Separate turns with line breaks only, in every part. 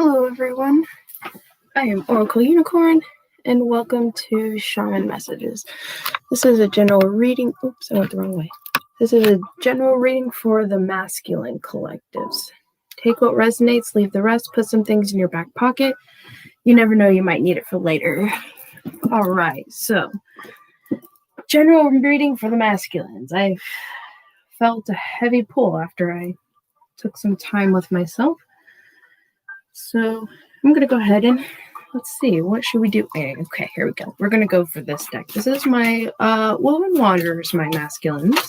Hello everyone, I am Oracle Unicorn, and welcome to Shaman Messages. This is a general reading, oops, I went the wrong way. This is a general reading for the masculine collectives. Take what resonates, leave the rest, put some things in your back pocket. You never know, you might need it for later. Alright, so, general reading for the masculines. I felt a heavy pull after I took some time with myself. So I'm going to go ahead and let's see, what should we do? Okay, here we go. We're going to go for this deck. This is my Woven Wanderers, my masculines.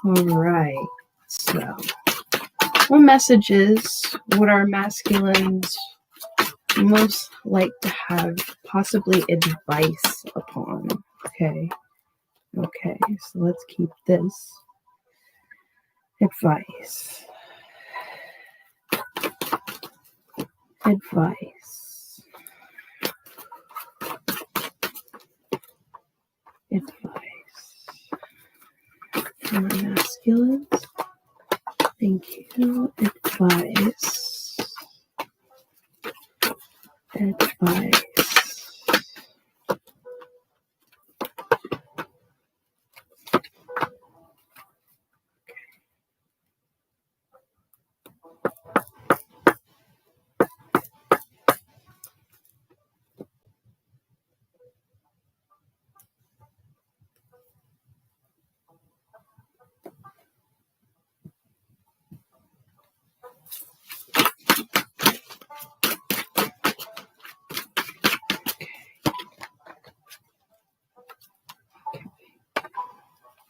All right, so what messages would our masculines most like to have possibly advice upon? Okay, so let's keep this. Advice. For my masculines. Thank you. Advice.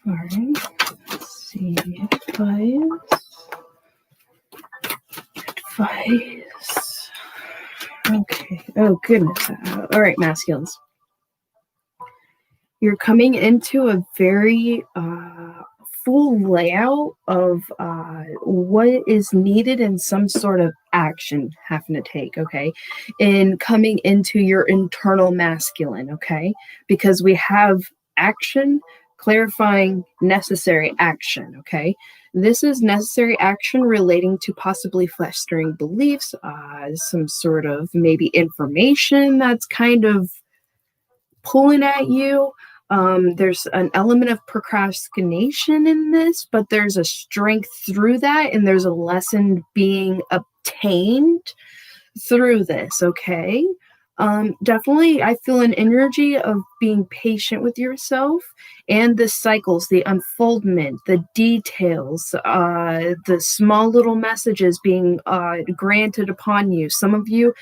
All right, let's see, advice. Okay, oh goodness. All right, masculines. You're coming into a very full layout of what is needed and some sort of action having to take, okay? And coming into your internal masculine, okay? Because we have action, clarifying, necessary action, okay? This is necessary action relating to possibly festering beliefs, some sort of maybe information that's kind of pulling at you. There's an element of procrastination in this, but there's a strength through that, and there's a lesson being obtained through this, okay? Definitely, I feel an energy of being patient with yourself and the cycles, the unfoldment, the details, the small little messages being granted upon you. Some of you,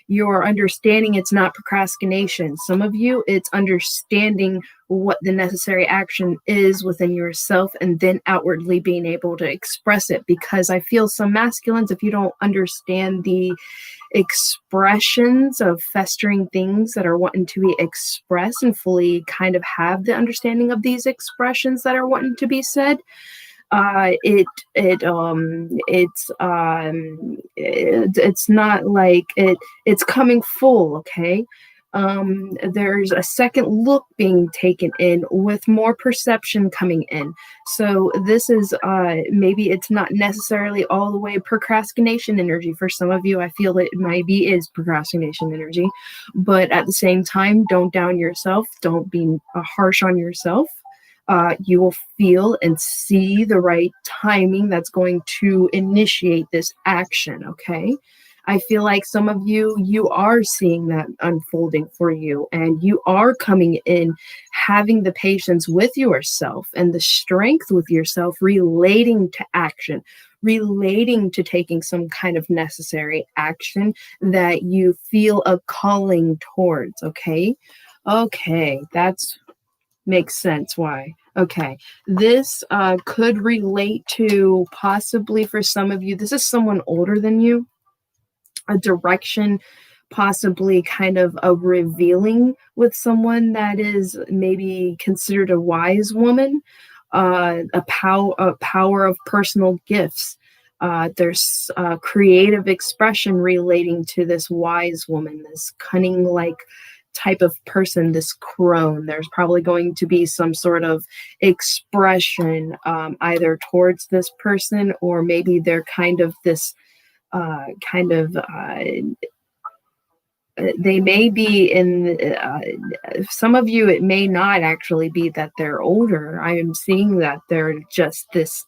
you're understanding it's not procrastination. Some of you, it's understanding what the necessary action is within yourself and then outwardly being able to express it. Because I feel some masculines, if you don't understand the expressions of festering things that are wanting to be expressed and fully kind of have the understanding of these expressions that are wanting to be said, it's not like it's coming full, okay? There's a second look being taken in with more perception coming in. So this is maybe it's not necessarily all the way procrastination energy. For some of you, I feel it maybe is procrastination energy, but at the same time, don't down yourself. Don't be harsh on yourself. You will feel and see the right timing that's going to initiate this action, okay? I feel like some of you, you are seeing that unfolding for you, and you are coming in having the patience with yourself and the strength with yourself relating to action, relating to taking some kind of necessary action that you feel a calling towards, okay? Okay, that's makes sense why. Okay, this could relate to possibly for some of you, this is someone older than you, a direction, possibly kind of a revealing with someone that is maybe considered a wise woman, a power of personal gifts. There's creative expression relating to this wise woman, this cunning like type of person, this crone. There's probably going to be some sort of expression either towards this person, or maybe they're kind of this kind of they may be in some of you, it may not actually be that they're older. I am seeing that they're just this,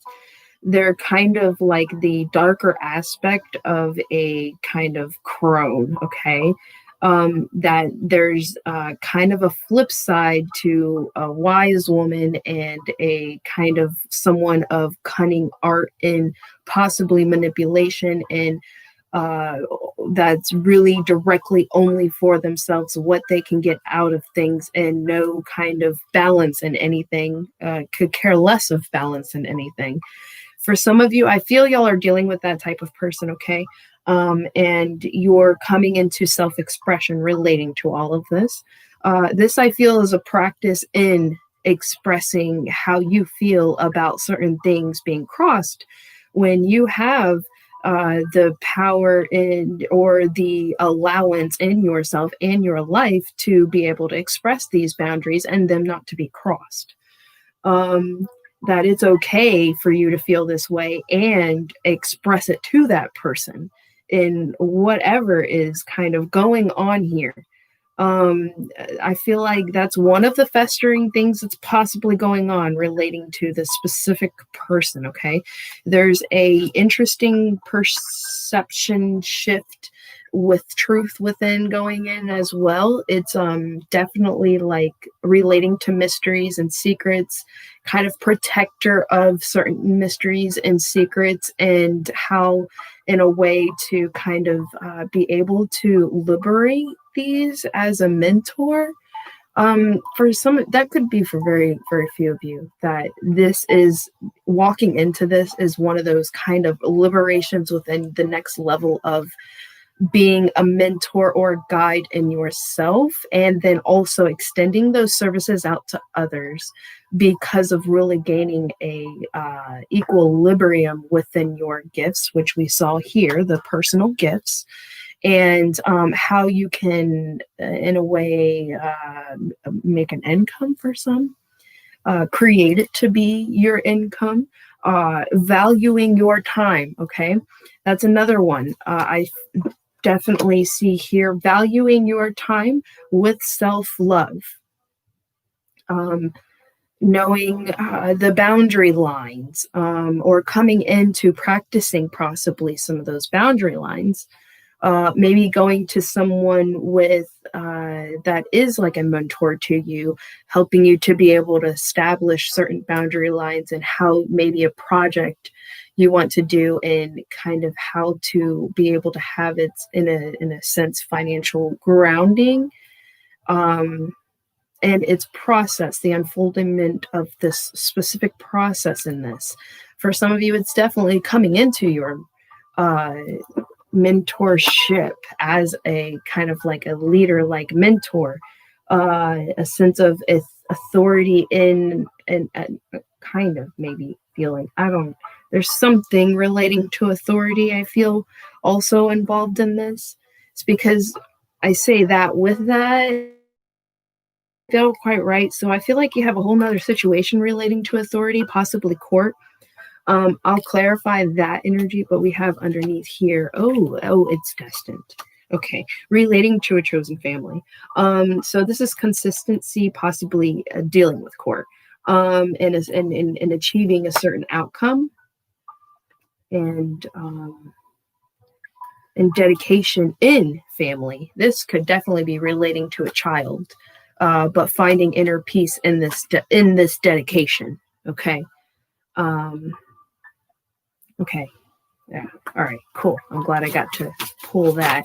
they're kind of like the darker aspect of a kind of crone, okay? That there's kind of a flip side to a wise woman and a kind of someone of cunning art and possibly manipulation, and uh, that's really directly only for themselves, what they can get out of things, and no kind of balance in anything, could care less of balance in anything. For some of you, I feel y'all are dealing with that type of person, okay? And you're coming into self expression relating to all of this. This, I feel, is a practice in expressing how you feel about certain things being crossed. When you have the power in, or the allowance in yourself and your life to be able to express these boundaries and them not to be crossed. That it's okay for you to feel this way and express it to that person in whatever is kind of going on here. um I feel like that's one of the festering things that's possibly going on relating to this specific person, okay? There's a interesting perception shift with truth within going in as well. It's definitely like relating to mysteries and secrets, kind of protector of certain mysteries and secrets, and how in a way to kind of be able to liberate these as a mentor. For some, that could be for very, very few of you, that this is walking into this is one of those kind of liberations within the next level of being a mentor or a guide in yourself, and then also extending those services out to others because of really gaining a equilibrium within your gifts, which we saw here, the personal gifts, and how you can, in a way, make an income for some, create it to be your income, valuing your time. Okay, that's another one. I definitely see here valuing your time with self-love, um, knowing the boundary lines, or coming into practicing possibly some of those boundary lines, maybe going to someone with that is like a mentor to you, helping you to be able to establish certain boundary lines and how maybe a project you want to do, and kind of how to be able to have it in a sense financial grounding, um, and its process, the unfoldment of this specific process in this. For some of you, it's definitely coming into your uh, mentorship as a kind of like a leader, like mentor, a sense of authority in, and kind of maybe feeling, I don't, there's something relating to authority, I feel, also involved in this. It's because I say that with that, feel quite right. So I feel like you have a whole nother situation relating to authority, possibly court. I'll clarify that energy, but we have underneath here, it's destined. Okay, relating to a chosen family. So this is consistency, possibly dealing with court, and is in achieving a certain outcome, and dedication in family. This could definitely be relating to a child, but finding inner peace in this dedication. Okay. Okay. Yeah. All right. Cool. I'm glad I got to pull that.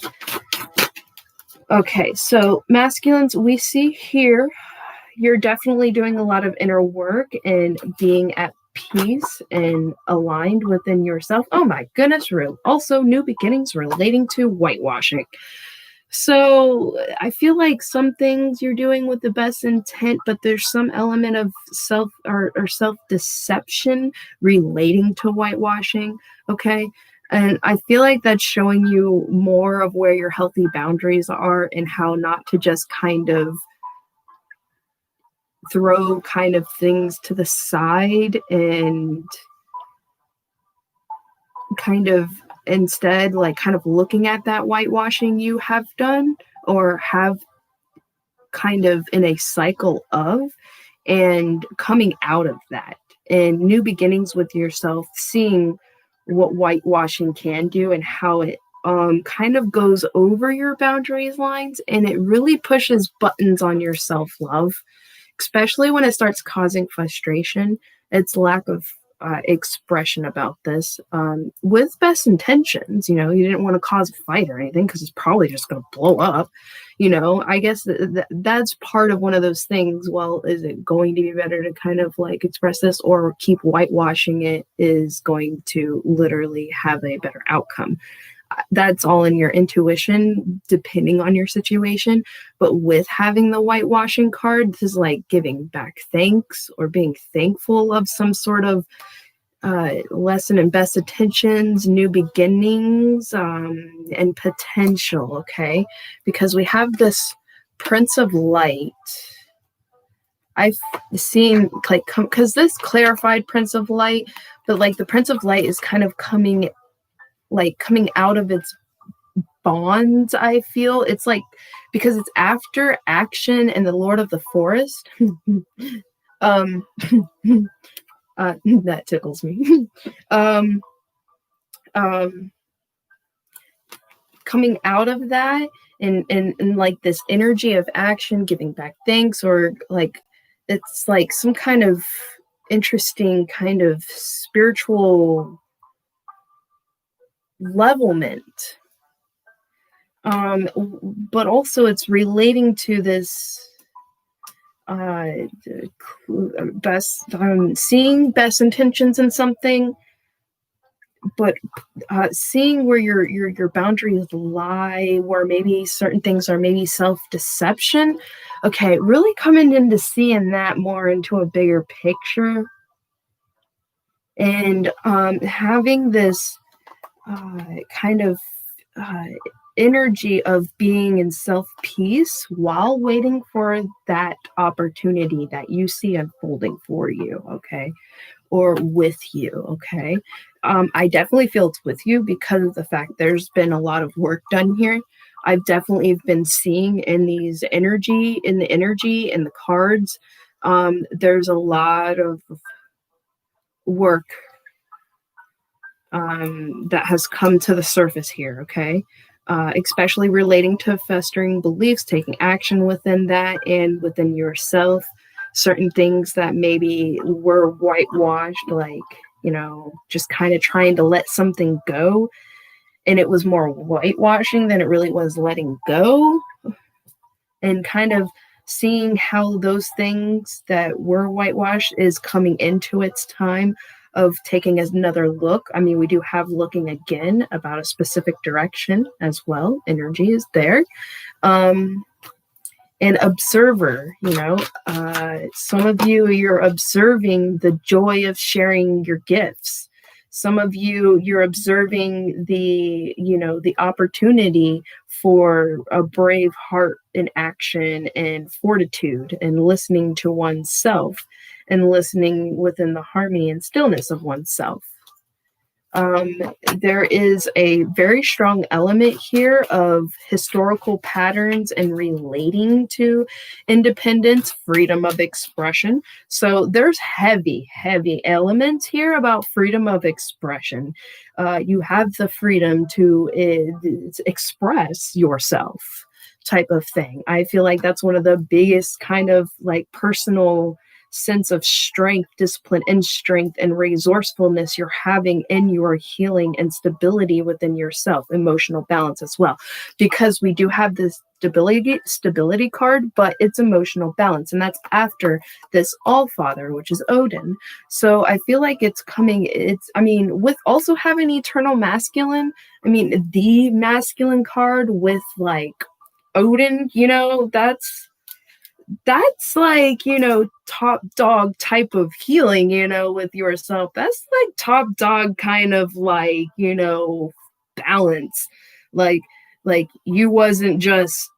Okay. So masculines, we see here, you're definitely doing a lot of inner work and being at peace and aligned within yourself. Oh my goodness, Rue. Also, new beginnings relating to whitewashing. So I feel like some things you're doing with the best intent, but there's some element of self or self deception relating to whitewashing. Okay. And I feel like that's showing you more of where your healthy boundaries are, and how not to just kind of throw kind of things to the side and kind of instead, like, kind of looking at that whitewashing you have done or have kind of in a cycle of, and coming out of that and new beginnings with yourself, seeing what whitewashing can do and how it kind of goes over your boundaries lines, and it really pushes buttons on your self-love, especially when it starts causing frustration. It's lack of expression about this, with best intentions. You know, you didn't want to cause a fight or anything because it's probably just going to blow up. You know, I guess that's part of one of those things. Well, is it going to be better to kind of like express this or keep whitewashing it is going to literally have a better outcome? That's all in your intuition, depending on your situation. But with having the whitewashing card, this is like giving back thanks or being thankful of some sort of lesson in best intentions, new beginnings, and potential. Okay, because we have this Prince of Light. I've seen like because this clarified Prince of Light, but like the Prince of Light is kind of coming out of its bonds. I feel it's like because it's after action and the Lord of the Forest. um that tickles me. um Coming out of that and like this energy of action, giving back thanks, or like it's like some kind of interesting kind of spiritual levelment. But also it's relating to this best seeing best intentions in something, but seeing where your boundaries lie, where maybe certain things are maybe self-deception. Okay, really coming into seeing that more into a bigger picture, and having this kind of energy of being in self-peace while waiting for that opportunity that you see unfolding for you, okay, or with you, okay. I definitely feel it's with you because of the fact there's been a lot of work done here. I've definitely been seeing in the energy and the cards, there's a lot of work that has come to the surface here, okay? Especially relating to festering beliefs, taking action within that and within yourself. Certain things that maybe were whitewashed, like, you know, just kind of trying to let something go. And it was more whitewashing than it really was letting go. And kind of seeing how those things that were whitewashed is coming into its time of taking another look. I mean, we do have looking again about a specific direction as well. Energy is there. An observer, you know, some of you're observing the joy of sharing your gifts. Some of you're observing the, you know, the opportunity for a brave heart in action and fortitude and listening to oneself and listening within the harmony and stillness of oneself. There is a very strong element here of historical patterns and relating to independence, freedom of expression. So there's heavy elements here about freedom of expression. You have the freedom to express yourself, type of thing. I feel like that's one of the biggest kind of like personal sense of strength, discipline, and strength and resourcefulness you're having in your healing and stability within yourself, emotional balance as well. Because we do have this stability card, but it's emotional balance, and that's after this All Father, which is Odin. So I feel like it's coming. I mean, with also having eternal masculine. I mean, the masculine card with like Odin. You know, that's like, you know, top dog type of healing, you know, with yourself. That's like top dog kind of like, you know, balance. Like you wasn't just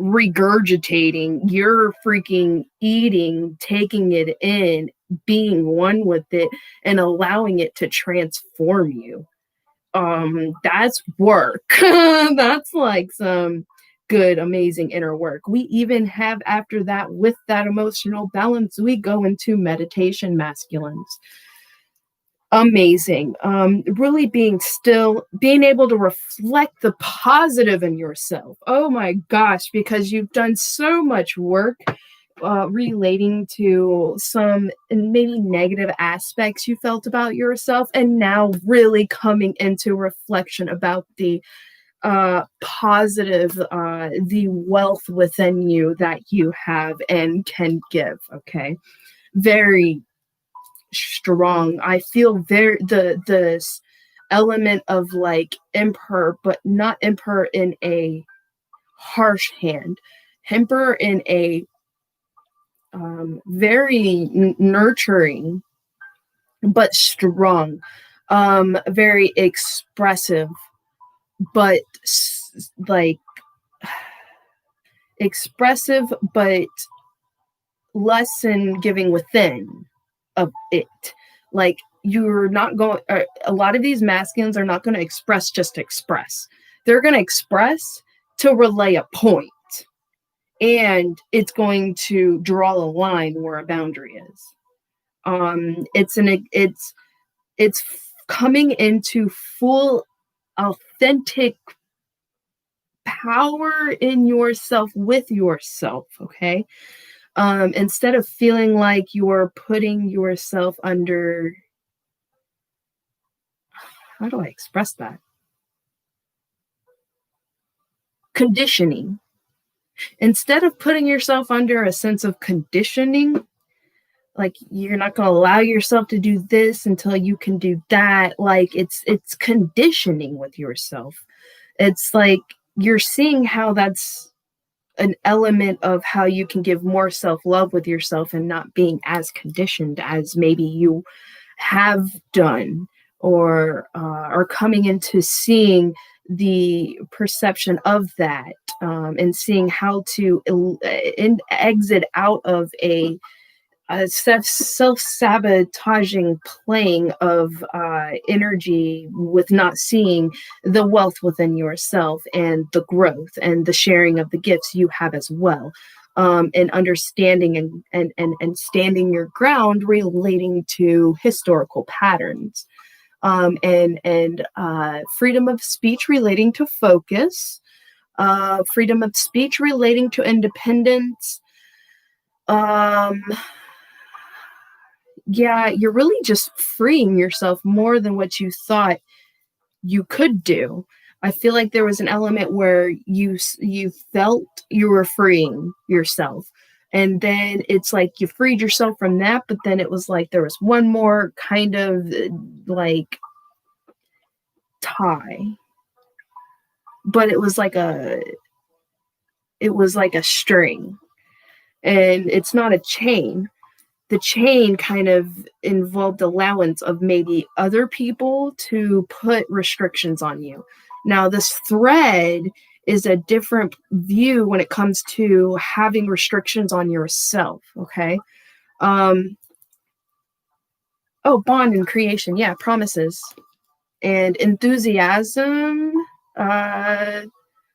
regurgitating, you're freaking eating, taking it in, being one with it, and allowing it to transform you. That's work. That's like some good, amazing inner work. We even have after that, with that emotional balance, we go into meditation masculines. Amazing. Really being still, being able to reflect the positive in yourself. Oh my gosh, because you've done so much work relating to some maybe negative aspects you felt about yourself, and now really coming into reflection about the positive, the wealth within you that you have and can give. Okay, very strong. I feel very this element of like emperor, but not emperor in a harsh hand, emperor in a very nurturing but strong, very expressive, but like expressive, but lesson giving within of it. Like you're not going, a lot of these masculines are not going to express just to express. They're going to express to relay a point, and it's going to draw a line where a boundary is. It's coming into full authentic power in yourself with yourself. Okay, instead of feeling like you're putting yourself under, how do I express that, conditioning. Instead of putting yourself under a sense of conditioning, like you're not going to allow yourself to do this until you can do that, like it's conditioning with yourself. It's like you're seeing how that's an element of how you can give more self-love with yourself and not being as conditioned as maybe you have done, or are coming into seeing the perception of that, and seeing how to exit out of a self-sabotaging playing of energy with not seeing the wealth within yourself and the growth and the sharing of the gifts you have as well, and understanding and standing your ground relating to historical patterns, and freedom of speech relating to focus, freedom of speech relating to independence. um yeah, you're really just freeing yourself more than what you thought you could do. I feel like there was an element where you felt you were freeing yourself, and then it's like you freed yourself from that, but then it was like there was one more kind of like tie, but it was like a string, and it's not a chain. The chain kind of involved allowance of maybe other people to put restrictions on you. Now, this thread is a different view when it comes to having restrictions on yourself. Okay. Um, oh, bond and creation. Yeah, promises and enthusiasm. Uh,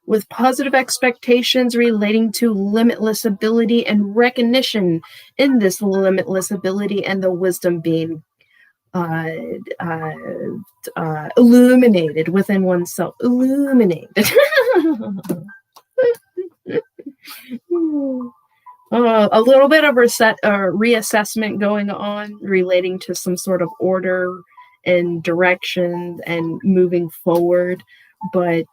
with positive expectations relating to limitless ability and recognition in this limitless ability, and the wisdom being uh, uh, illuminated within oneself. Illuminated. A little bit of reassessment going on relating to some sort of order and direction and moving forward. But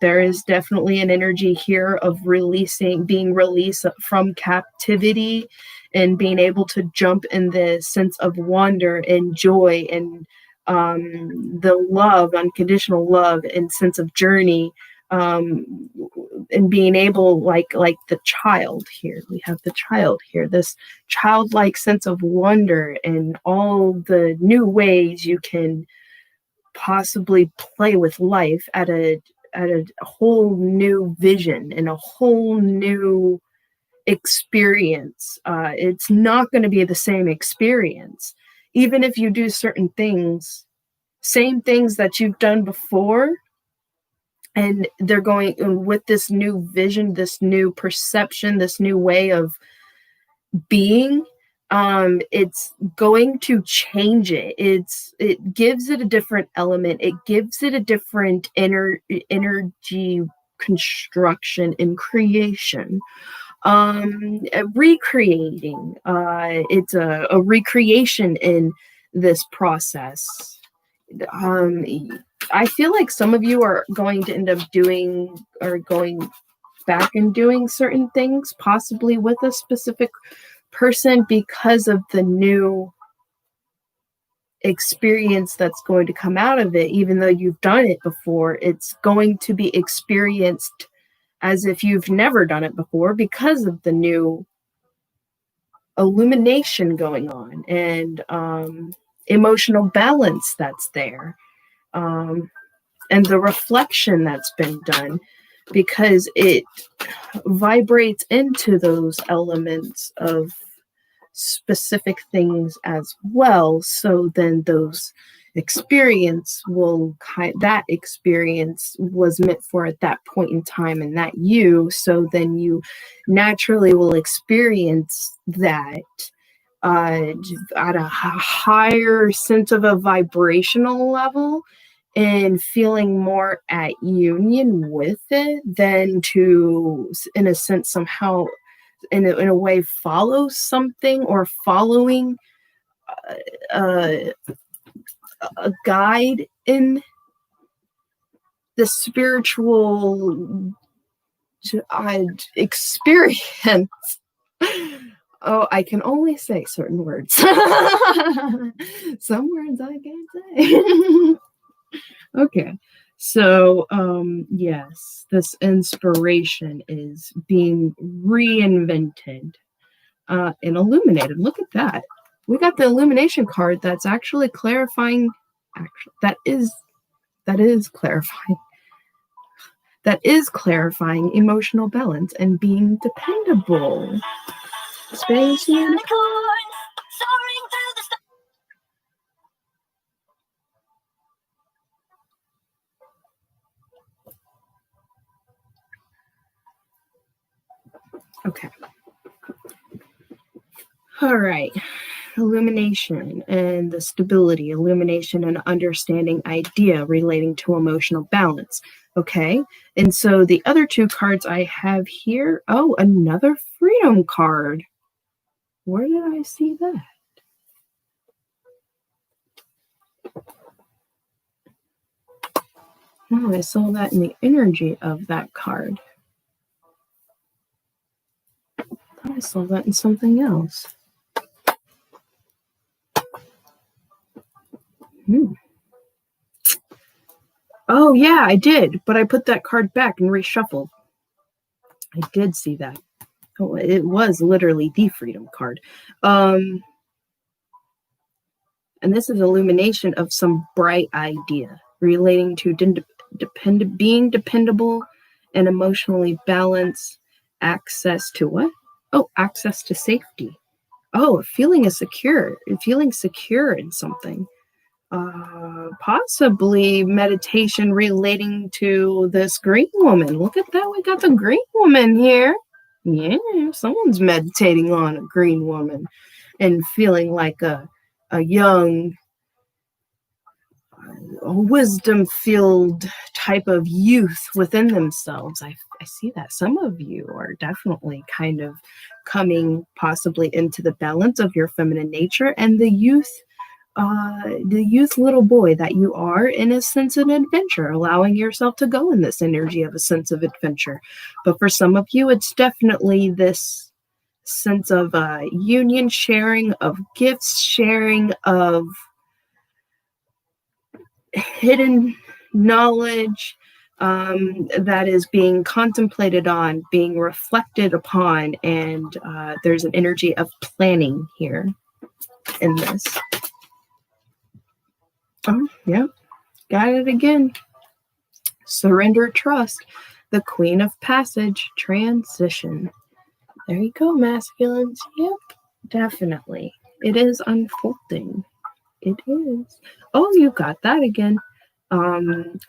there is definitely an energy here of being released from captivity, and being able to jump in the sense of wonder and joy, and the love, unconditional love, and sense of journey, um, and being able, like the child here, we have the child here, this childlike sense of wonder and all the new ways you can possibly play with life at a whole new vision and a whole new experience. It's not going to be the same experience, even if you do certain things same things that you've done before, and they're going with this new vision, this new perception, this new way of being. It's going to change it. It gives it a different element. It gives it a different energy construction and creation. Recreating. It's a recreation in this process. um I feel like some of you are going to end up doing or going back and doing certain things, possibly with a specific person, because of the new experience that's going to come out of it. Even though you've done it before, it's going to be experienced as if you've never done it before, because of the new illumination going on, and emotional balance that's there, and the reflection that's been done, because it vibrates into those elements of specific things as well. So then those that experience was meant for at that point in time, and that so then you naturally will experience that at a higher sense of a vibrational level, and feeling more at union with it, than to, in a sense, somehow in a way follow something, or following a guide in the spiritual experience. Oh, I can only say certain words. Some words I can't say. Okay. So, yes, this inspiration is being reinvented and illuminated. Look at that. We got the illumination card that's actually clarifying. That is clarifying. That is clarifying emotional balance and being dependable. Space unicorn, soaring through the sky. Okay. All right. Illumination and the stability, illumination and understanding idea relating to emotional balance. Okay. And so the other two cards I have here, oh, another freedom card. Where did I see that? Oh, I saw that in the energy of that card. I saw that in something else. Oh, yeah, I did, but I put that card back and reshuffled. I did see that. Oh, it was literally the freedom card. And this is illumination of some bright idea relating to being dependable and emotionally balanced, access to what? Oh, access to safety. Oh, feeling secure in something. Possibly meditation relating to this green woman. Look at that. We got the green woman here. Yeah, someone's meditating on a green woman and feeling like a young, wisdom-filled type of youth within themselves. I see that. Some of you are definitely kind of coming possibly into the balance of your feminine nature, and the youth little boy that you are, in a sense of adventure, allowing yourself to go in this energy of a sense of adventure. But for some of you, it's definitely this sense of union sharing, of gifts sharing, of hidden knowledge that is being contemplated on, being reflected upon, and there's an energy of planning here in this. Oh, yeah, got it again. Surrender, trust, the Queen of Passage, transition. There you go, masculines. Yep, definitely. It is unfolding. It is. Oh, you got that again.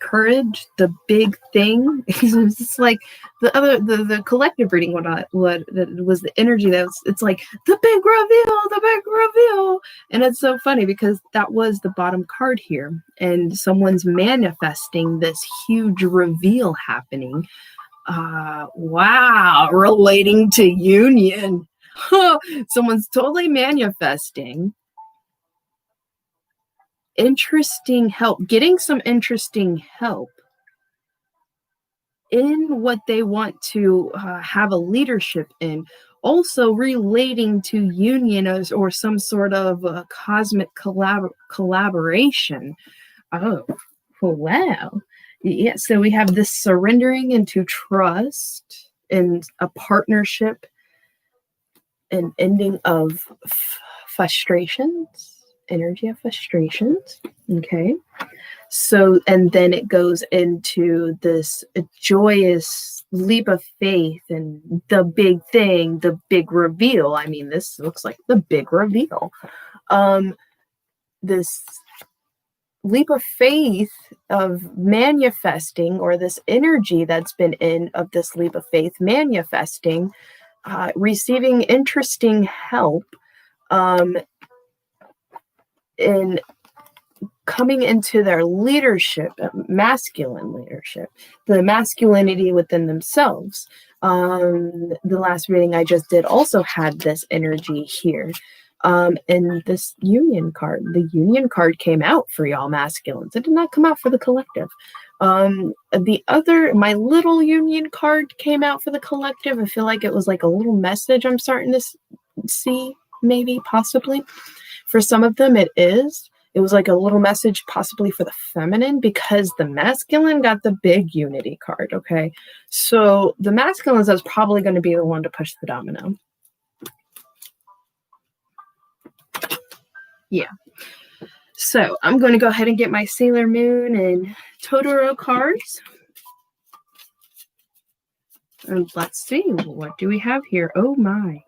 Courage, the big thing. It's just like the collective reading. What that was the energy that was. It's like the big reveal, and it's so funny because that was the bottom card here, and someone's manifesting this huge reveal happening. Wow, relating to union. Someone's totally manifesting interesting help, getting some interesting help in what they want to have a leadership in, also relating to union or some sort of cosmic collaboration. Oh, wow. Yeah, so we have this surrendering into trust and a partnership, an ending of frustrations, energy of frustrations. Okay. So, and then it goes into this joyous leap of faith and the big thing, the big reveal. I mean, this looks like the big reveal. This leap of faith of manifesting, or this energy that's been in of this leap of faith manifesting, receiving interesting help, in coming into their leadership, masculine leadership, the masculinity within themselves. The last reading I just did also had this energy here. And this union card, the union card came out for y'all masculines. It did not come out for the collective. My little union card came out for the collective. I feel like it was like a little message I'm starting to see, maybe, possibly. For some of them, it is. It was like a little message possibly for the feminine, because the masculine got the big unity card, okay? So the masculines is probably going to be the one to push the domino. Yeah. So I'm going to go ahead and get my Sailor Moon and Totoro cards. And let's see, what do we have here? Oh my.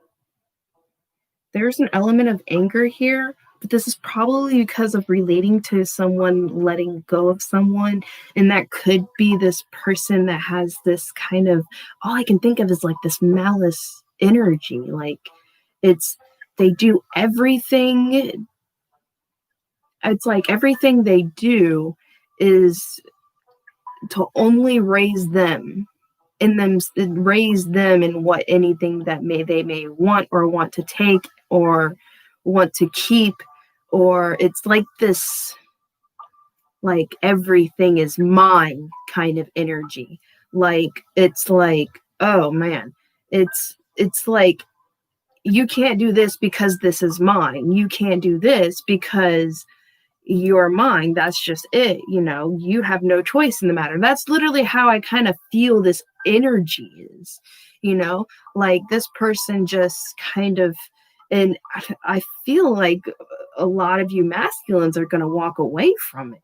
There's an element of anger here, but this is probably because of relating to someone, letting go of someone. And that could be this person that has this kind of, all I can think of is like this malice energy. Like they do everything. It's like everything they do is to only raise them in what anything that they may want or want to take or want to keep, or it's like this, like everything is mine kind of energy. Like it's like, oh man, it's like, you can't do this because this is mine, you can't do this because you're mine, that's just it, you have no choice in the matter. That's literally how I kind of feel this energy is, like this person just kind of, and I feel like a lot of you masculines are going to walk away from it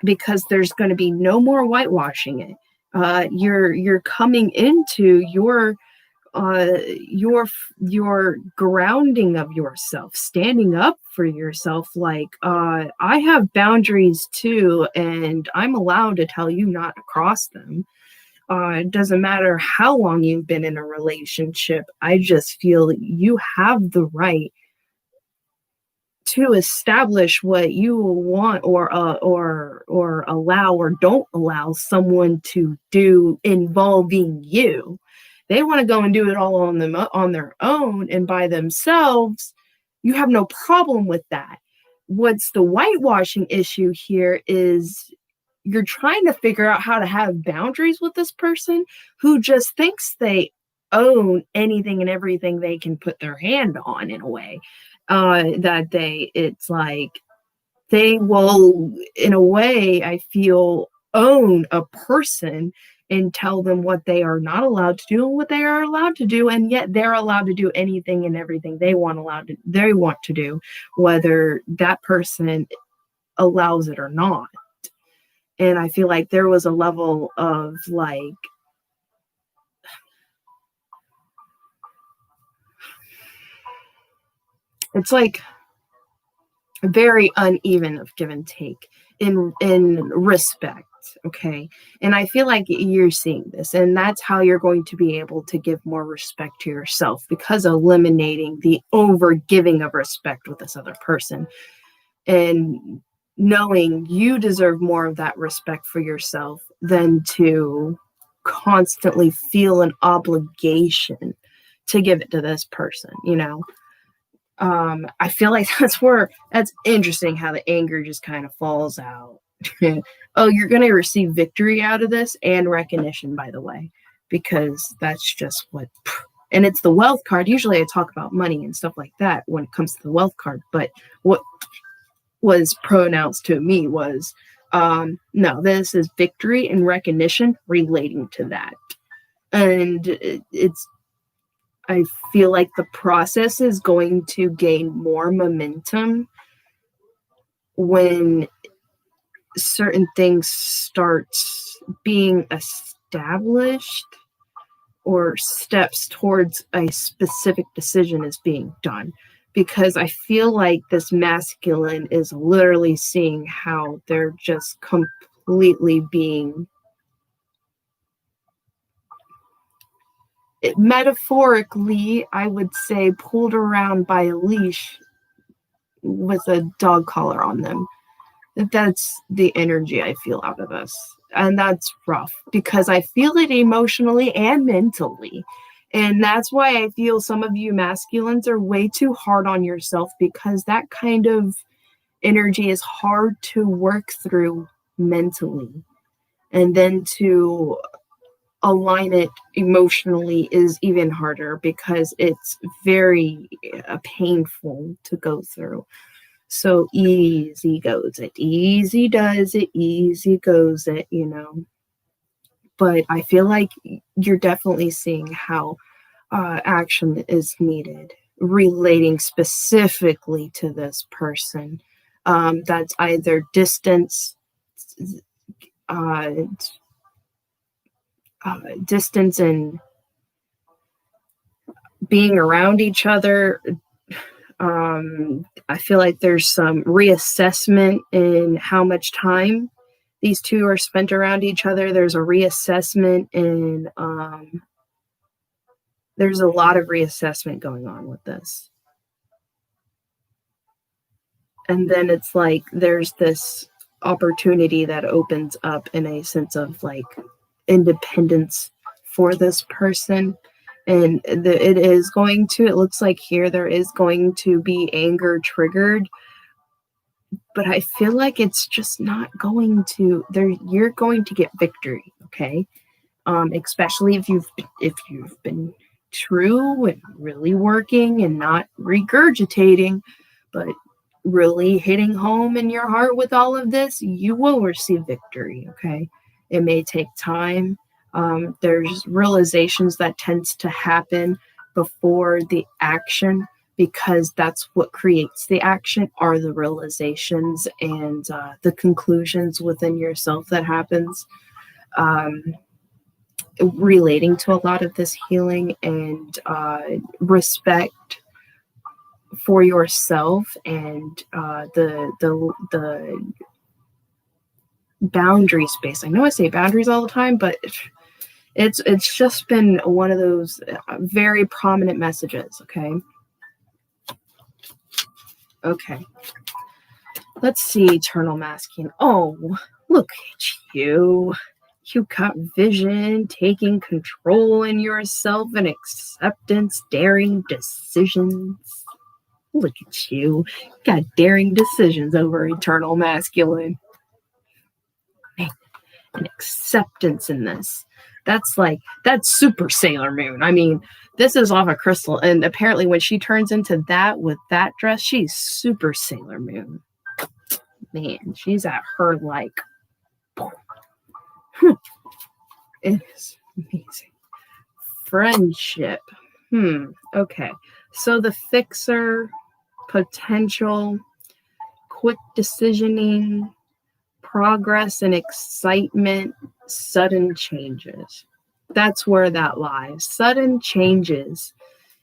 because there's going to be no more whitewashing it. You're coming into your grounding of yourself, standing up for yourself, like I have boundaries too, and I'm allowed to tell you not to cross them. It doesn't matter how long you've been in a relationship. I just feel you have the right to establish what you want, or allow or don't allow someone to do involving you. They want to go and do it all on their own and by themselves. You have no problem with that. What's the whitewashing issue here is you're trying to figure out how to have boundaries with this person who just thinks they own anything and everything they can put their hand on, in a way. It's like they will, in a way, I feel, own a person and tell them what they are not allowed to do and what they are allowed to do, and yet they're allowed to do anything and everything they want to do, whether that person allows it or not. And I feel like there was a level of like, it's like very uneven of give and take in respect. Okay. And I feel like you're seeing this, and that's how you're going to be able to give more respect to yourself, because eliminating the over giving of respect with this other person, and knowing you deserve more of that respect for yourself than to constantly feel an obligation to give it to this person, you know. I feel like that's interesting how the anger just kind of falls out. Oh, you're going to receive victory out of this and recognition, by the way, because that's just what, and it's the wealth card. Usually I talk about money and stuff like that when it comes to the wealth card, but what was pronounced to me was, no, this is victory and recognition relating to that. And it's, I feel like the process is going to gain more momentum when certain things start being established, or steps towards a specific decision is being done. Because I feel like this masculine is literally seeing how they're just completely being, metaphorically, I would say, pulled around by a leash with a dog collar on them. That's the energy I feel out of us. And that's rough, because I feel it emotionally and mentally. And that's why I feel some of you masculines are way too hard on yourself, because that kind of energy is hard to work through mentally. And then to align it emotionally is even harder, because it's very painful to go through. So easy goes it, easy does it, easy goes it, you know. But I feel like you're definitely seeing how action is needed relating specifically to this person. That's either distance, uh, distance and being around each other. I feel like there's some reassessment in how much time these two are spent around each other. There's a reassessment in, there's a lot of reassessment going on with this. And then it's like there's this opportunity that opens up in a sense of like independence for this person. And it is going to, it looks like here there is going to be anger triggered, but I feel like it's just not going to, there, you're going to get victory. Okay. Especially if you've been true and really working and not regurgitating, but really hitting home in your heart with all of this, you will receive victory. Okay. It may take time. There's realizations that tends to happen before the action, because that's what creates the action, are the realizations and the conclusions within yourself that happens, relating to a lot of this healing and respect for yourself, and the boundary space. I know I say boundaries all the time, but it's just been one of those very prominent messages. Okay, let's see, eternal masculine. Oh, look at you. You got vision, taking control in yourself, and acceptance, daring decisions. Look at you. You got daring decisions over eternal masculine. And acceptance in this. That's super Sailor Moon. I mean, this is off a crystal, and apparently when she turns into that with that dress, she's super Sailor Moon. Man, she's at her like, it is amazing. Friendship. Okay. So the fixer, potential, quick decisioning, progress and excitement, sudden changes. That's where that lies. Sudden changes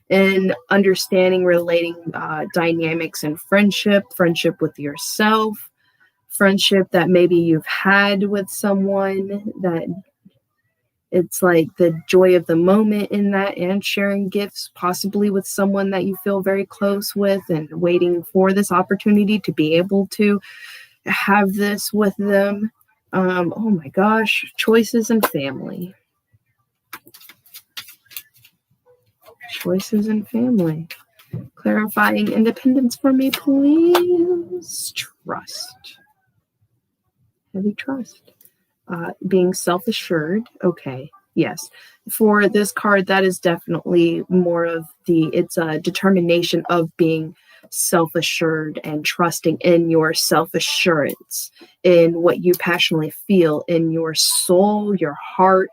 and understanding relating dynamics in friendship with yourself, friendship that maybe you've had with someone that it's like the joy of the moment in that, and sharing gifts possibly with someone that you feel very close with and waiting for this opportunity to be able to have this with them. Oh my gosh, choices and family. Choices and family. Clarifying independence for me, please. Trust. Heavy trust. Being self-assured. Okay. Yes. For this card, that is definitely more of it's a determination of being self-assured and trusting in your self-assurance, in what you passionately feel in your soul, your heart,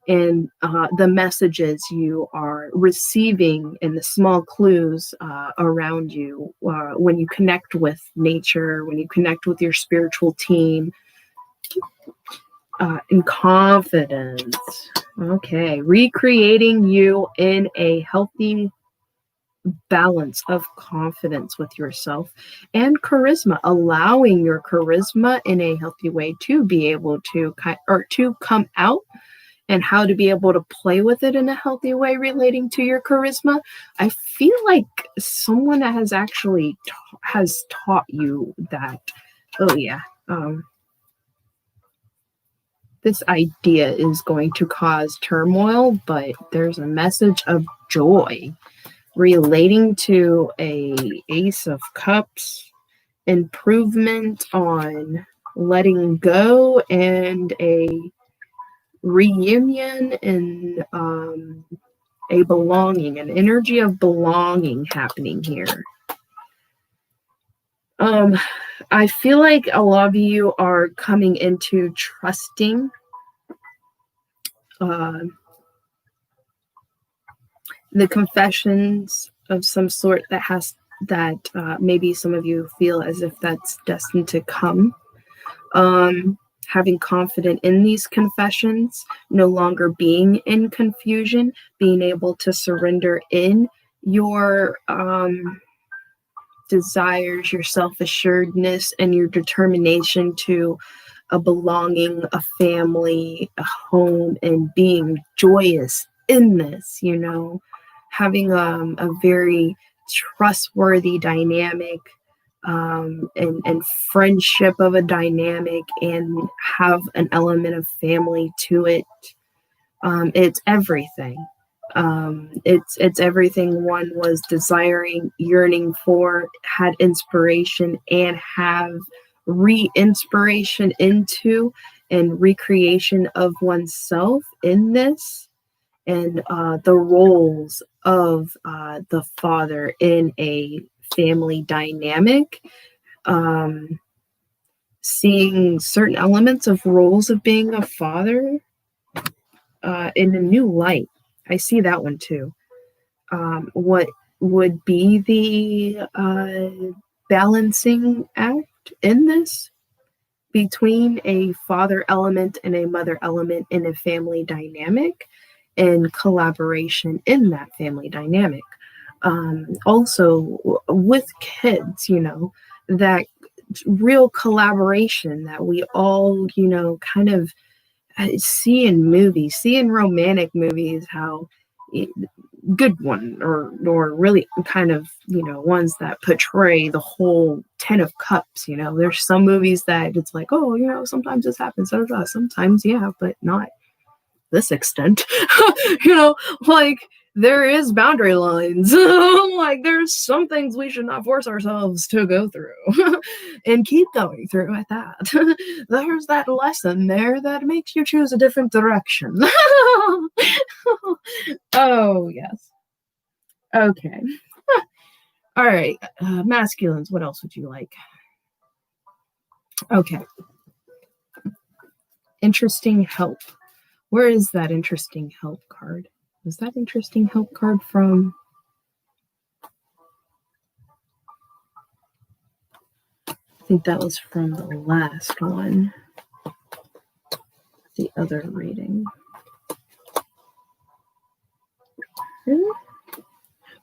and the messages you are receiving and the small clues around you when you connect with nature, when you connect with your spiritual team. And confidence. Okay. Recreating you in a healthy balance of confidence with yourself and charisma, allowing your charisma in a healthy way to be able to come out, and how to be able to play with it in a healthy way relating to your charisma. I feel like someone that has actually has taught you that. Oh yeah. This idea is going to cause turmoil, but there's a message of joy relating to a Ace of Cups, improvement on letting go, and a reunion, and a belonging, an energy of belonging happening here. I feel like a lot of you are coming into trusting the confessions of some sort that maybe some of you feel as if that's destined to come. Having confidence in these confessions, no longer being in confusion, being able to surrender in your desires, your self-assuredness, and your determination to a belonging, a family, a home, and being joyous in this, having a very trustworthy dynamic, and friendship of a dynamic, and have an element of family to it. It's everything. It's everything one was desiring, yearning for, had inspiration, and have re-inspiration into, and recreation of oneself in this, and the roles of the father in a family dynamic, seeing certain elements of roles of being a father in a new light. I see that one too. What would be the balancing act in this between a father element and a mother element in a family dynamic, and collaboration in that family dynamic. Also with kids, that real collaboration that we all, kind of see in movies, see in romantic movies, how good one, or really kind of, ones that portray the whole 10 of cups. There's some movies that it's like, oh, sometimes this happens, sometimes, yeah, but not this extent. Like, there is boundary lines. Like, there's some things we should not force ourselves to go through and keep going through at that. There's that lesson there that makes you choose a different direction. Oh, yes. Okay. All right. Masculines, what else would you like? Okay. Interesting help. Where is that interesting help card? Was that interesting help card from? I think that was from the last one. The other reading.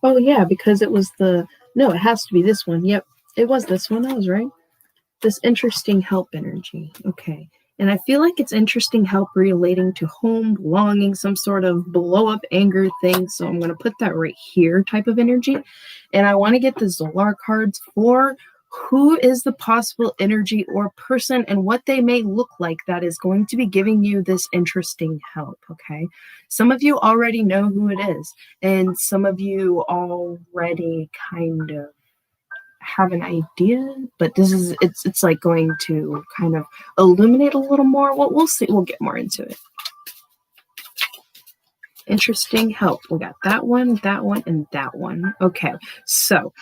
Oh, yeah, because it was no, it has to be this one. Yep, it was this one. I was right. This interesting help energy. Okay. And I feel like it's interesting help relating to home, belonging, some sort of blow up anger thing. So I'm going to put that right here type of energy. And I want to get the Zolar cards for who is the possible energy or person and what they may look like that is going to be giving you this interesting help. Okay. Some of you already know who it is, and some of you already kind of have an idea, but this is it's like going to kind of illuminate a little more. We'll see. We'll get more into it. Interesting help. We got that one, and that one. Okay, so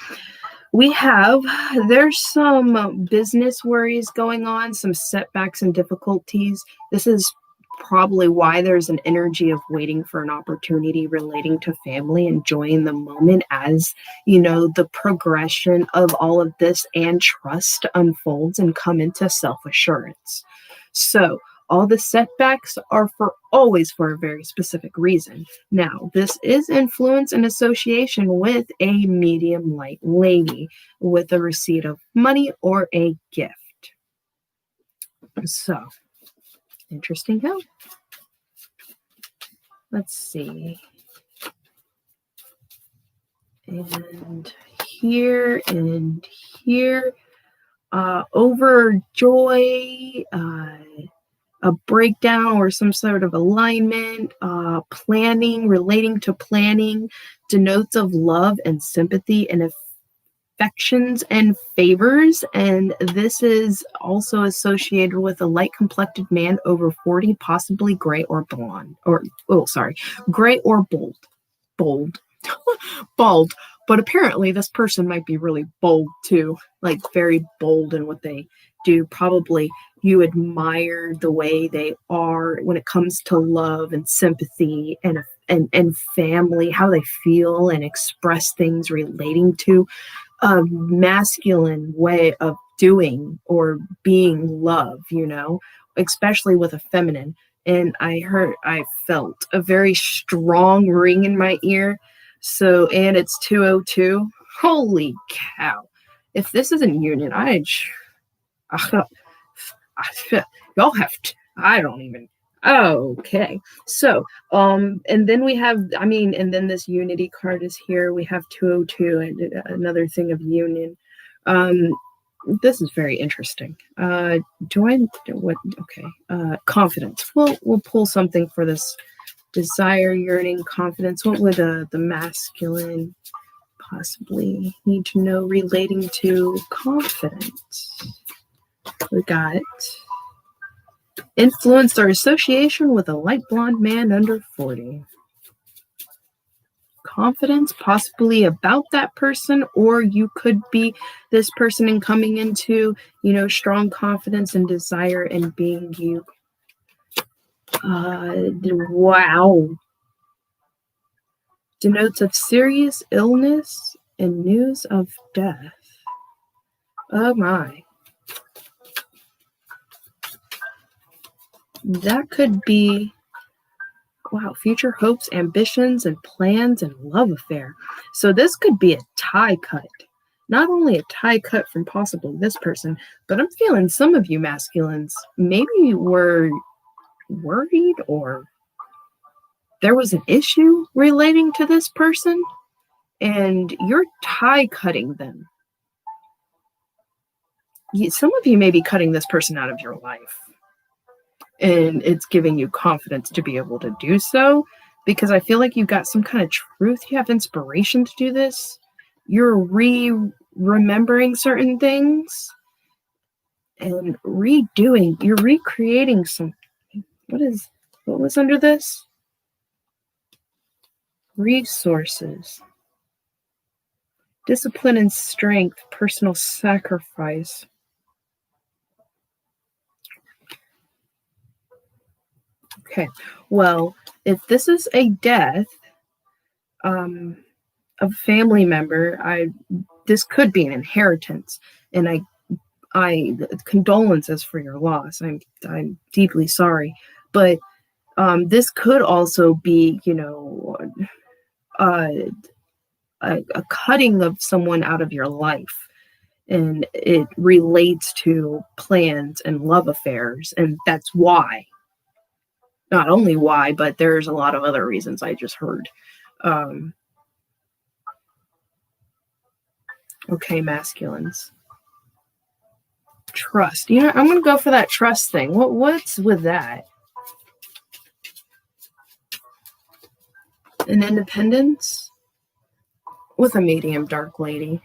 there's some business worries going on, some setbacks and difficulties. This is probably why there's an energy of waiting for an opportunity relating to family, enjoying the moment as, the progression of all of this and trust unfolds and come into self-assurance. So all the setbacks are always for a very specific reason. Now, this is influence and association with a medium light lady with a receipt of money or a gift. So, interesting help. Let's see. And here, overjoy, a breakdown or some sort of alignment, planning, relating to planning, denotes of love and sympathy and affections and favors. And this is also associated with a light complected man over 40, possibly gray or blonde, gray or bold, bald. But apparently this person might be really bold too, like very bold in what they do. Probably you admire the way they are when it comes to love and sympathy and family, how they feel and express things relating to a masculine way of doing or being love, especially with a feminine. And I felt a very strong ring in my ear. So, and it's 202. Holy cow. If this isn't union, y'all have to, I don't even, okay. So, and then we have, and then this unity card is here. We have 202 and another thing of union. This is very interesting. Confidence. We'll pull something for this desire, yearning, confidence. What would the masculine possibly need to know relating to confidence? We got influence or association with a light blonde man under 40. Confidence, possibly about that person, or you could be this person and coming into, strong confidence and desire and being you. Wow. Denotes of serious illness and news of death. Oh my. That could be, future hopes, ambitions, and plans and love affair. So this could be a tie cut. Not only a tie cut from possibly this person, but I'm feeling some of you masculines maybe were worried or there was an issue relating to this person and you're tie cutting them. Some of you may be cutting this person out of your life. And it's giving you confidence to be able to do so, because I feel like you've got some kind of truth. You have inspiration to do this. You're remembering certain things and you're recreating something. What was under this? Resources, discipline and strength, personal sacrifice. Okay, well, if this is a death of a family member, this could be an inheritance, and I condolences for your loss. I'm deeply sorry, but this could also be, a cutting of someone out of your life. And it relates to plans and love affairs. And that's why. Not only why, but there's a lot of other reasons I just heard. Okay, masculines. Trust. You know, I'm going to go for that trust thing. What's with that? An independence with a medium dark lady.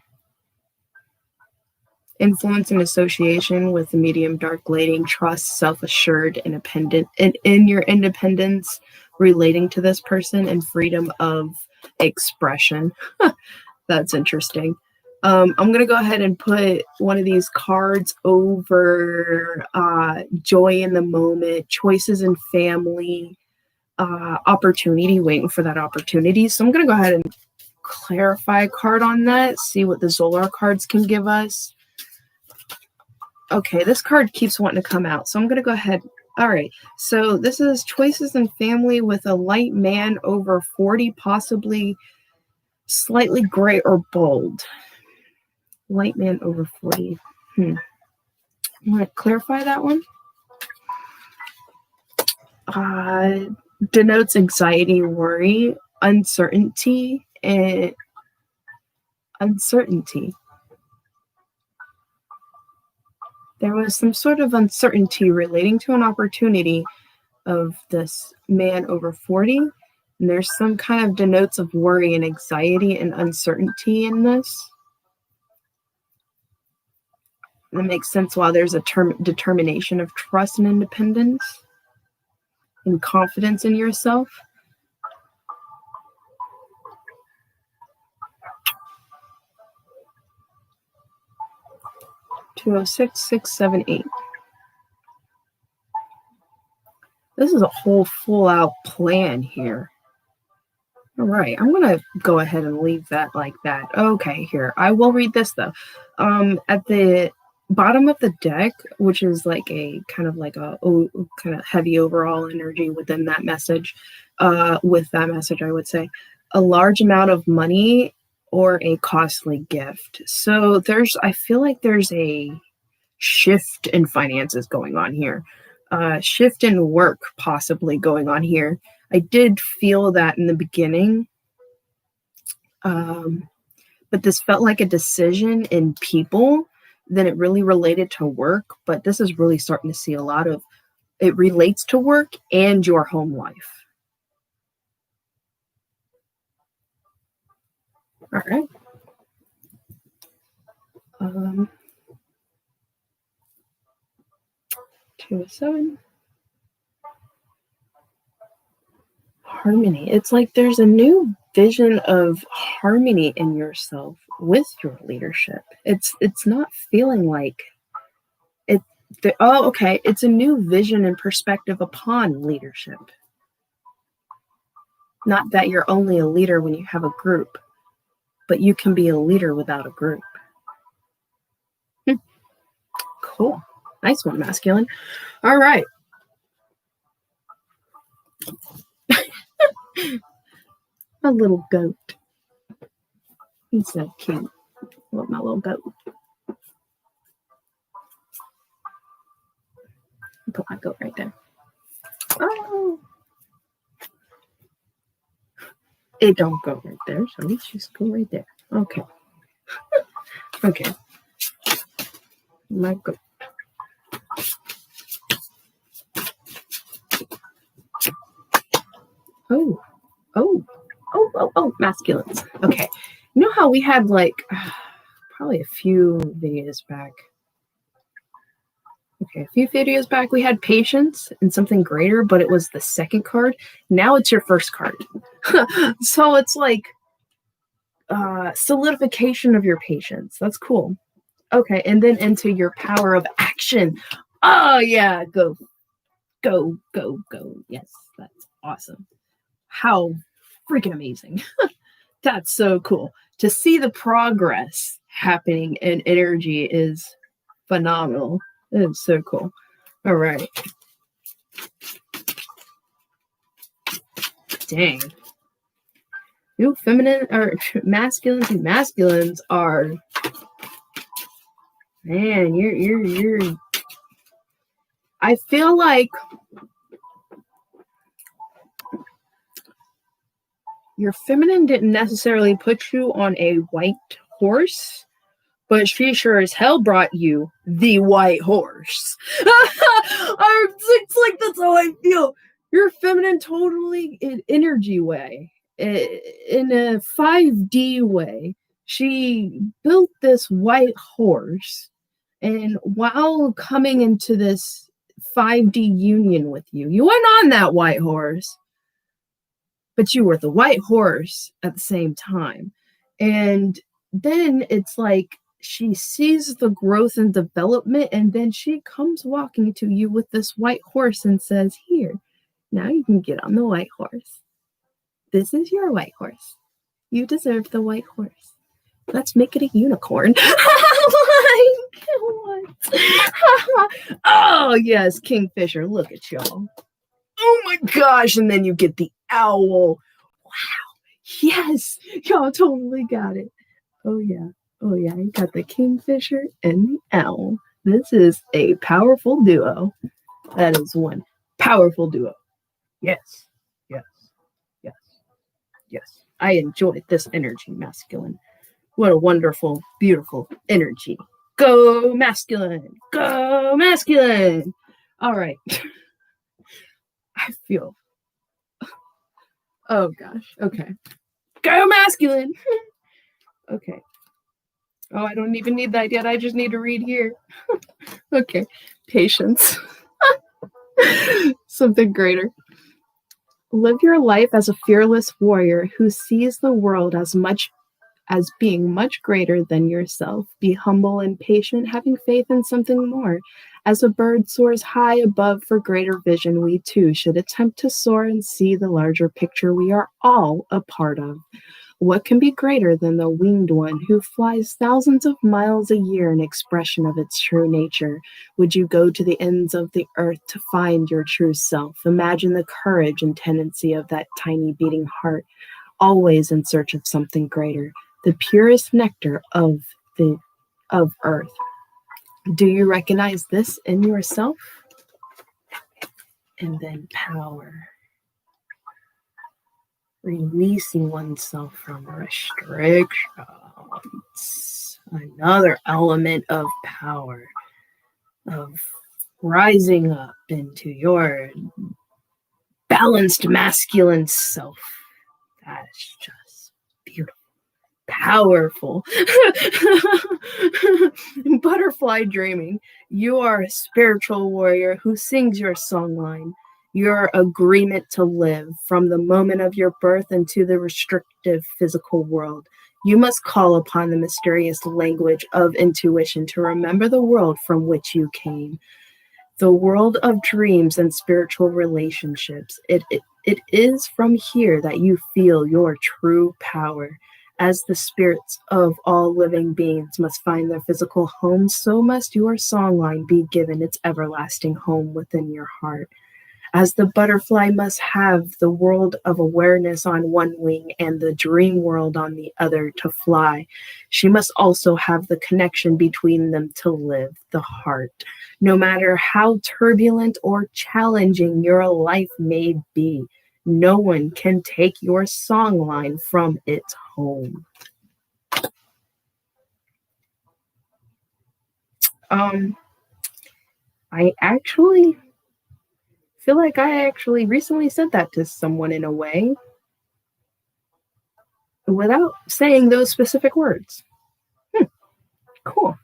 Influence and association with the medium dark lady. Trust, self-assured, independent, and in your independence relating to this person and freedom of expression. That's interesting. I'm going to go ahead and put one of these cards over joy in the moment, choices in family, opportunity, waiting for that opportunity. So I'm going to go ahead and clarify a card on that, see what the Zolar cards can give us. Okay, this card keeps wanting to come out, so I'm going to go ahead. All right, so this is choices in family with a light man over 40, possibly slightly gray or bold. Light man over 40. I'm going to clarify that one. Denotes anxiety, worry, uncertainty, and uncertainty. There was some sort of uncertainty relating to an opportunity of this man over 40. And there's some kind of denotes of worry and anxiety and uncertainty in this. That makes sense while there's a determination of trust and independence and confidence in yourself. Two, 6, 6, 7, 8. This is a whole full-out plan here. All right, I'm going to go ahead and leave that like that. Okay, here. I will read this, though. At the bottom of the deck, which is like a kind of heavy overall energy within that message, I would say, a large amount of money or a costly gift. So I feel like there's a shift in finances going on here. Shift in work possibly going on here. I did feel that in the beginning, but this felt like a decision in people. Then it really related to work, but this is really starting to see a lot of it relates to work and your home life. All right. 2 of 7. Harmony. It's like there's a new vision of harmony in yourself with your leadership. It's not feeling like it. Okay. It's a new vision and perspective upon leadership. Not that you're only a leader when you have a group, but you can be a leader without a group. Cool. Nice one, masculine. All right. A little goat. He's so cute. Love my little goat. Put my goat right there. Oh. It don't go right there, so let's just go right there. Okay. Okay. My goat. Oh, masculines. Okay. You know how we had probably a few videos back. Okay, a few videos back we had patience and something greater, but it was the second card. Now it's your first card. So it's like solidification of your patience. That's cool. Okay, and then into your power of action. Oh yeah, go. Yes, that's awesome. How freaking amazing. That's so cool. To see the progress happening in energy is phenomenal. It is so cool. All right. Dang. You feminine or masculines and masculines are, man, you're I feel like your feminine didn't necessarily put you on a white horse, but she sure as hell brought you the white horse. It's like that's how I feel. Your feminine totally in energy way, in a 5D way. She built this white horse, and while coming into this 5D union with you, you went on that white horse, but you were the white horse at the same time. And then it's like she sees the growth and development, and then she comes walking to you with this white horse and says, "Here, now you can get on the white horse. This is your white horse. You deserve the white horse. Let's make it a unicorn." Like, what? Oh, yes, Kingfisher. Look at y'all. Oh my gosh. And then you get the owl. Wow. Yes. Y'all totally got it. Oh, yeah. Oh, yeah. You got the Kingfisher and the owl. This is a powerful duo. That is one powerful duo. Yes. Yes. Yes. Yes. I enjoyed this energy, masculine. What a wonderful, beautiful energy. Go masculine. Go masculine. All right. I feel. Oh gosh. Okay. Go masculine. Okay. Oh, I don't even need that yet. I just need to read here. Okay. Patience. Something greater. Live your life as a fearless warrior who sees the world as being much greater than yourself. Be humble and patient, having faith in something more. As a bird soars high above for greater vision, we too should attempt to soar and see the larger picture we are all a part of. What can be greater than the winged one who flies thousands of miles a year in expression of its true nature? Would you go to the ends of the earth to find your true self? Imagine the courage and tendency of that tiny beating heart, always in search of something greater, the purest nectar of earth. Do you recognize this in yourself? And then power. Releasing oneself from restrictions. Another element of power, of rising up into your balanced masculine self. That's just beautiful. Powerful. Butterfly dreaming. You are a spiritual warrior who sings your songline, your agreement to live from the moment of your birth into the restrictive physical world. You must call upon the mysterious language of intuition to remember the world from which you came, the world of dreams and spiritual relationships. It is from here that you feel your true power. As the spirits of all living beings must find their physical home, so must your songline be given its everlasting home within your heart. As the butterfly must have the world of awareness on one wing and the dream world on the other to fly, she must also have the connection between them to live, the heart. No matter how turbulent or challenging your life may be, no one can take your songline from its home. I actually feel like I actually recently said that to someone in a way without saying those specific words. Cool.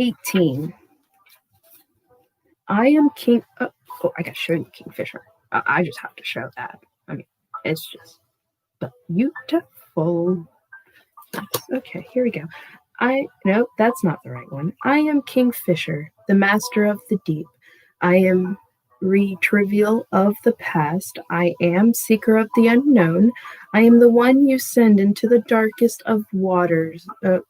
$18. I am king. Oh, I gotta show you Kingfisher. I just have to show that. I mean, it's just beautiful. Okay, here we go. No, that's not the right one. I am Kingfisher, the master of the deep. I am retrieval of the past. I am seeker of the unknown. I am the one you send into the darkest of waters, of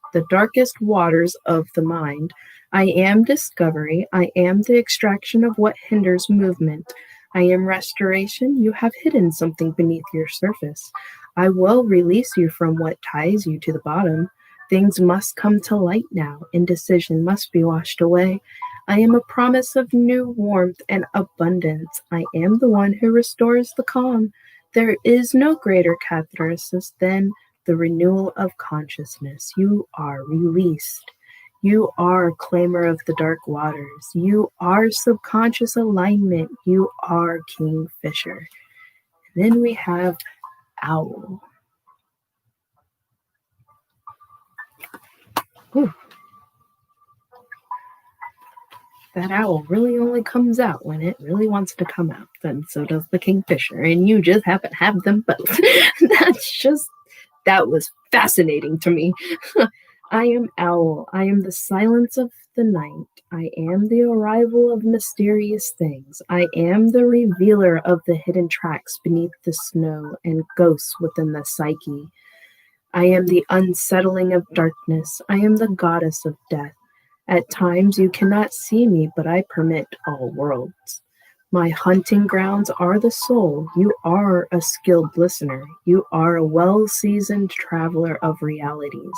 the mind. I am discovery. I am the extraction of what hinders movement. I am restoration. You have hidden something beneath your surface. I will release you from what ties you to the bottom. Things must come to light now. Indecision must be washed away. I am a promise of new warmth and abundance. I am the one who restores the calm. There is no greater catharsis than the renewal of consciousness. You are released. You are claimer of the dark waters. You are subconscious alignment. You are Kingfisher. And then we have Owl. Whew. That owl really only comes out when it really wants to come out. Then so does the Kingfisher. And you just happen to have them both. That was fascinating to me. I am Owl. I am the silence of the night. I am the arrival of mysterious things. I am the revealer of the hidden tracks beneath the snow and ghosts within the psyche. I am the unsettling of darkness. I am the goddess of death. At times you cannot see me, but I permit all worlds. My hunting grounds are the soul. You are a skilled listener. You are a well-seasoned traveler of realities.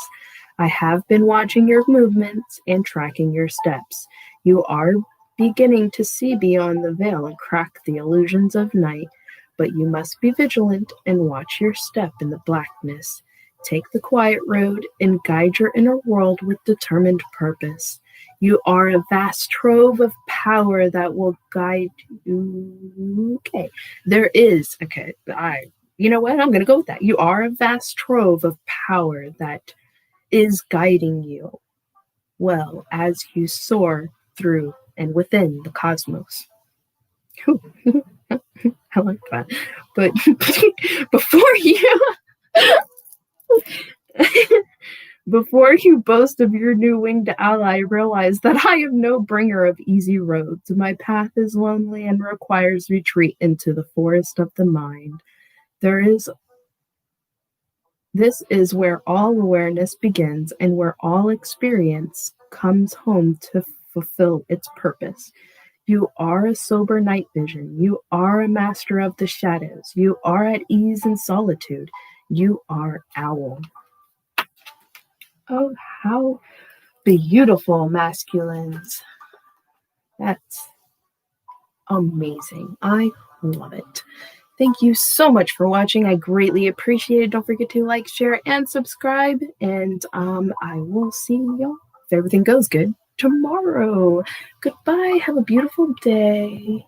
I have been watching your movements and tracking your steps. You are beginning to see beyond the veil and crack the illusions of night, but you must be vigilant and watch your step in the blackness. Take the quiet road and guide your inner world with determined purpose. You are a vast trove of power that will guide you. Okay. You know what? I'm going to go with that. You are a vast trove of power that is guiding you well as you soar through and within the cosmos. I like that. But before you boast of your new winged ally, realize that I am no bringer of easy roads. My path is lonely and requires retreat into the forest of the mind. This is where all awareness begins and where all experience comes home to fulfill its purpose. You are a sober night vision. You are a master of the shadows. You are at ease in solitude. You are Owl. Oh, how beautiful, masculines. That's amazing. I love it. Thank you so much for watching. I greatly appreciate it. Don't forget to like, share, and subscribe. And I will see y'all, if everything goes good, tomorrow. Goodbye. Have a beautiful day.